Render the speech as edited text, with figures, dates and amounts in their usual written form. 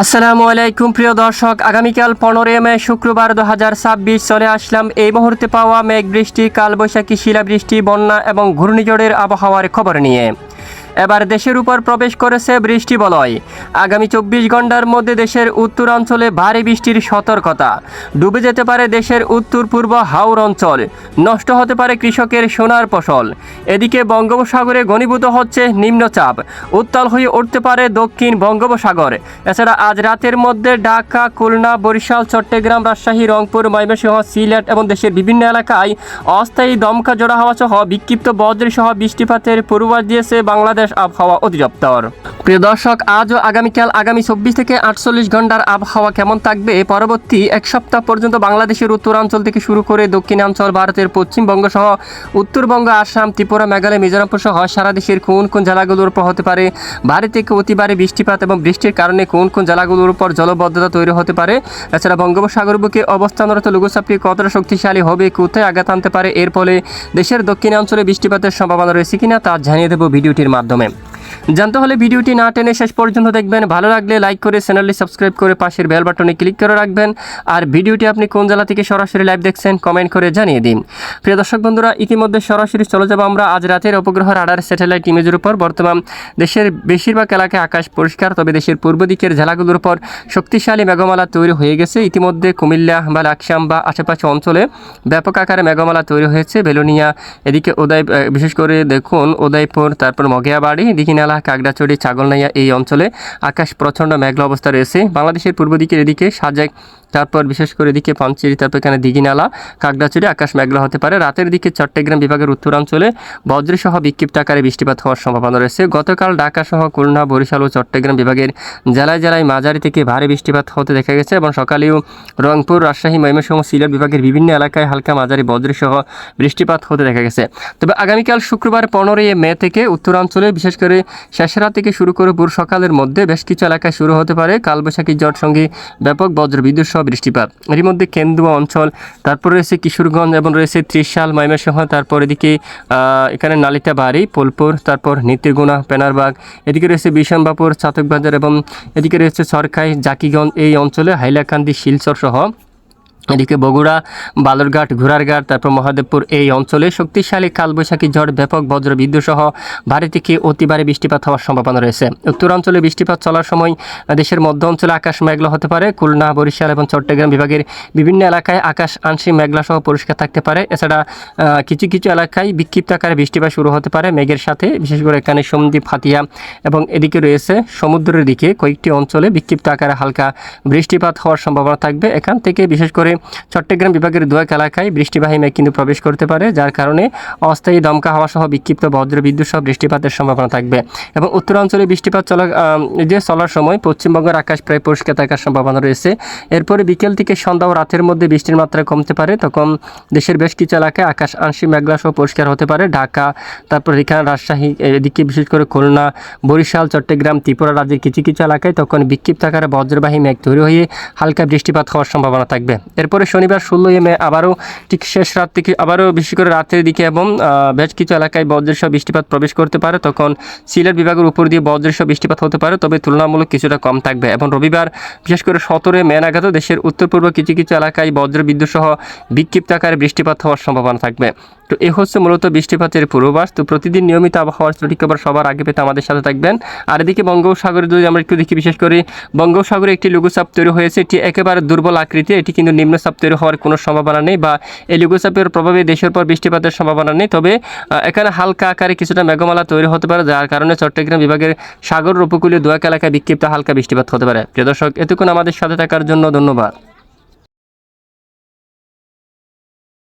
আসসালামু আলাইকুম প্রিয় দর্শক, আগামীকাল 15 মে শুক্রবার 2026 চলে আসলাম এই মুহূর্তে পাওয়া মেঘ বৃষ্টি, কালবৈশাখী, শিলাবৃষ্টি, বন্যা এবং ঘূর্ণিঝড়ের আবহাওয়ার খবর নিয়ে। এবার দেশের উপর প্রবেশ করেছে বৃষ্টি বলয়। আগামী 24 ঘন্টার মধ্যে দেশের উত্তরাঞ্চলে ভারী বৃষ্টির সতর্কতা। ডুবে যেতে পারে দেশের উত্তর পূর্ব হাওর অঞ্চল, নষ্ট হতে পারে কৃষকের সোনার ফসল। এদিকে বঙ্গোপসাগরে ঘনীভূত হচ্ছে নিম্নচাপ, উত্তাল হয়ে উঠতে পারে দক্ষিণ বঙ্গোপসাগর। এছাড়া আজ রাতের মধ্যে ঢাকা, খুলনা, বরিশাল, চট্টগ্রাম, রাজশাহী, রংপুর, ময়মনসিংহ, সিলেট এবং দেশের বিভিন্ন এলাকায় অস্থায়ী দমকা জোড়া হাওয়া সহ বিক্ষিপ্ত বজ্রসহ বৃষ্টিপাতের পূর্বাভাস দিয়েছে বাংলাদেশ আবহাওয়া অধিদপ্তর। প্রিয় দর্শক, আজ ও আগামীকাল আগামী 24 থেকে 48 ঘন্টার আবহাওয়া কেমন থাকবে? পরবর্তী এক সপ্তাহ পর্যন্ত বাংলাদেশের উত্তরাঞ্চল থেকে শুরু করে দক্ষিণাঞ্চল, ভারতের পশ্চিমবঙ্গ সহ উত্তরবঙ্গ, আসাম, ত্রিপুরা, মেঘালয়, মিজোরামপুর সহ সারা দেশের কোন কোন জেলাগুলোর উপর হতে পারে ভারী থেকে অতি ভারী বৃষ্টিপাত এবং বৃষ্টির কারণে কোন কোন জেলাগুলোর উপর জলবদ্ধতা তৈরি হতে পারে। এছাড়া বঙ্গোপসাগর বুকে অবস্থানরত লঘুচাপটি কতটা শক্তিশালী হবে, কোথায় আঘাত আনতে পারে, এর ফলে দেশের দক্ষিণাঞ্চলে বৃষ্টিপাতের সম্ভাবনা রয়েছে কিনা তা জানিয়ে দেব ভিডিওটির মাধ্যমে। জানতে হলে ভিডিওটি না টেনে শেষ পর্যন্ত দেখবেন। ভালো লাগলে লাইক করে চ্যানেলটি সাবস্ক্রাইব করে পাশের বেল বাটনে ক্লিক করে রাখবেন। আর ভিডিওটি আপনি কোন জেলা থেকে সরাসরি লাইভ দেখছেন কমেন্ট করে জানিয়ে দিন। প্রিয় দর্শক বন্ধুরা, ইতিমধ্যে সরাসরি চলে যাব আমরা আজ রাতের উপগ্রহ রাডার স্যাটেলাইট ইমেজের উপর। বর্তমান দেশের বেশিরভাগ এলাকায় আকাশ পরিষ্কার, তবে দেশের পূর্ব দিকের জেলাগুলোর উপর শক্তিশালী মেঘমালা তৈরি হয়ে গেছে। ইতিমধ্যে কুমিল্লা বা লাকসাম বা আশেপাশে অঞ্চলে ব্যাপক আকারে মেঘমালা তৈরি হয়েছে। বেলুনিয়া, এদিকে বিশেষ করে দেখুন উদয়পুর, তারপর মগিয়াবাড়ি, দিঘিনালা, কাকড়াছড়ি, ছাগলনাইয়া এই অঞ্চলে আকাশ প্রচণ্ড মেঘলা অবস্থা রয়েছে। বাংলাদেশের পূর্ব দিকের এদিকে সাজেক, তারপর বিশেষ করে এদিকে পানচিরি, তারপর এখানে দিঘিনালা, কাকড়াছড়ি আকাশ মেঘলা হতে পারে। রাতের দিকে চট্টগ্রাম বিভাগের উত্তরাঞ্চলে বজ্রসহ বিক্ষিপ্ত আকারে বৃষ্টিপাত হওয়ার সম্ভাবনা রয়েছে। গতকাল ঢাকা সহ খুলনা, বরিশাল ও চট্টগ্রাম বিভাগের জেলায় জেলায় মাঝারি থেকে ভারী বৃষ্টিপাত হতে দেখা গেছে এবং সকালেও রংপুর, রাজশাহী, ময়মনসিংহ, সিলেট বিভাগের বিভিন্ন এলাকায় হালকা মাঝারি বজ্রসহ বৃষ্টিপাত হতে দেখা গেছে। তবে আগামীকাল শুক্রবার 15 মে থেকে উত্তরাঞ্চলে বিশেষ করে শেষ রাত থেকে শুরু করে ভোর সকালের মধ্যে বেশ কিছু এলাকায় শুরু হতে পারে কালবৈশাখী ঝড় সঙ্গে ব্যাপক বজ্রবিদ্যুৎ সহ বৃষ্টিপাত। এর মধ্যে কেন্দুয়া অঞ্চল, তারপর রয়েছে কিশোরগঞ্জ এবং রয়েছে ত্রিশাল, ময়মনসিংহ, তারপর এদিকে এখানে নালিতাবাড়ি, পোলপুর, তারপর নিত্যগুনা, পেনারবাগ, এদিকে রয়েছে বিশনবাপুর, চাতকবাজার এবং এদিকে রয়েছে সরকাই, জাকিগঞ্জ এই অঞ্চলে হাইলাকান্দি, শিলচর সহ এদিকে বগুড়া, বালুরঘাট, ঘোড়ারঘাট, তারপর মহাদেবপুর এই অঞ্চলে শক্তিশালী কালবৈশাখী ঝড়, ব্যাপক বজ্রবিদ্যুৎ সহ ভারী থেকে অতি ভারী বৃষ্টিপাত হওয়ার সম্ভাবনা রয়েছে। উত্তরাঞ্চলে বৃষ্টিপাত চলার সময় দেশের মধ্য অঞ্চলে আকাশ মেঘলা হতে পারে। খুলনা, বরিশাল এবং চট্টগ্রাম বিভাগের বিভিন্ন এলাকায় আকাশ আংশিক মেঘলা সহ পরিষ্কার থাকতে পারে। এছাড়া কিছু কিছু এলাকায় বিক্ষিপ্ত আকারে বৃষ্টিপাত শুরু হতে পারে মেঘের সাথে, বিশেষ করে এখানে সন্দ্বীপ, হাতিয়া এবং এদিকে রয়েছে সমুদ্রের দিকে কয়েকটি অঞ্চলে বিক্ষিপ্ত আকারে হালকা বৃষ্টিপাত হওয়ার সম্ভাবনা থাকবে। এখান থেকে বিশেষ করে চট্টগ্রাম বিভাগের দুয়েক এলাকায় বৃষ্টিবাহী মেঘ কিন্তু প্রবেশ করতে পারে, যার কারণে অস্থায়ী দমকা হাওয়া সহ বিক্ষিপ্ত বজ্রবিদ্যুৎ সহ বৃষ্টিপাতের সম্ভাবনা থাকবে। এবং উত্তরাঞ্চলে বৃষ্টিপাত চলার সময় পশ্চিমবঙ্গের আকাশ প্রায় পরিষ্কার থাকার সম্ভাবনা রয়েছে। এরপরে বিকেল থেকে সন্ধ্যা ও রাতের মধ্যে বৃষ্টির মাত্রা কমতে পারে, তখন দেশের বেশ কিছু এলাকায় আকাশ আংশিক মেঘলা সহ পরিষ্কার হতে পারে। ঢাকা, তারপর এখানে রাজশাহী, এদিকে বিশেষ করে খুলনা, বরিশাল, চট্টগ্রাম, ত্রিপুরা রাজ্যের কিছু কিছু এলাকায় তখন বিক্ষিপ্ত আকারে বজ্রবাহী মেঘ তৈরি হয়ে হালকা বৃষ্টিপাত হওয়ার সম্ভাবনা থাকবে। এরপরে শনিবার 16 মে আবারও ঠিক শেষ রাত থেকে আবারও বিশেষ করে রাতের দিকে এবং বেশ কিছু এলাকায় বজ্রসহ বৃষ্টিপাত প্রবেশ করতে পারে, তখন সিলেট বিভাগের উপর দিয়ে বজ্রসহ বৃষ্টিপাত হতে পারে, তবে তুলনামূলক কিছুটা কম থাকবে। এবং রবিবার বিশেষ করে 17 মে নাগাদ দেশের উত্তর পূর্ব কিছু কিছু এলাকায় বজ্রবিদ্যুৎ সহ বিক্ষিপ্ত আকারে বৃষ্টিপাত হওয়ার সম্ভাবনা থাকবে। তো এই হচ্ছে মূলত বৃষ্টিপাতের পূর্বাভাস। তো প্রতিদিন নিয়মিত আবহাওয়ার সঠিক খবর সবার আগে পেতে আমাদের সাথে থাকবেন। আর এদিকে বঙ্গোপসাগরে যদি আমরা একটু দেখি, বিশেষ করে বঙ্গোপসাগরে একটি লঘুচাপ তৈরি হয়েছে, এটি একেবারে দুর্বল আকৃতি, এটি কিন্তু নিম্নচাপ তৈরি হওয়ার কোনো সম্ভাবনা নেই বা এই লঘুচাপের প্রভাবে দেশের পর বৃষ্টিপাতের সম্ভাবনা নেই। তবে এখানে হালকা আকারে কিছুটা মেঘমালা তৈরি হতে পারে, যার কারণে চট্টগ্রাম বিভাগের সাগর উপকূলীয় দুয়েক এলাকায় বিক্ষিপ্ত হালকা বৃষ্টিপাত হতে পারে। প্রিয় দর্শক, এতক্ষণ আমাদের সাথে থাকার জন্য ধন্যবাদ।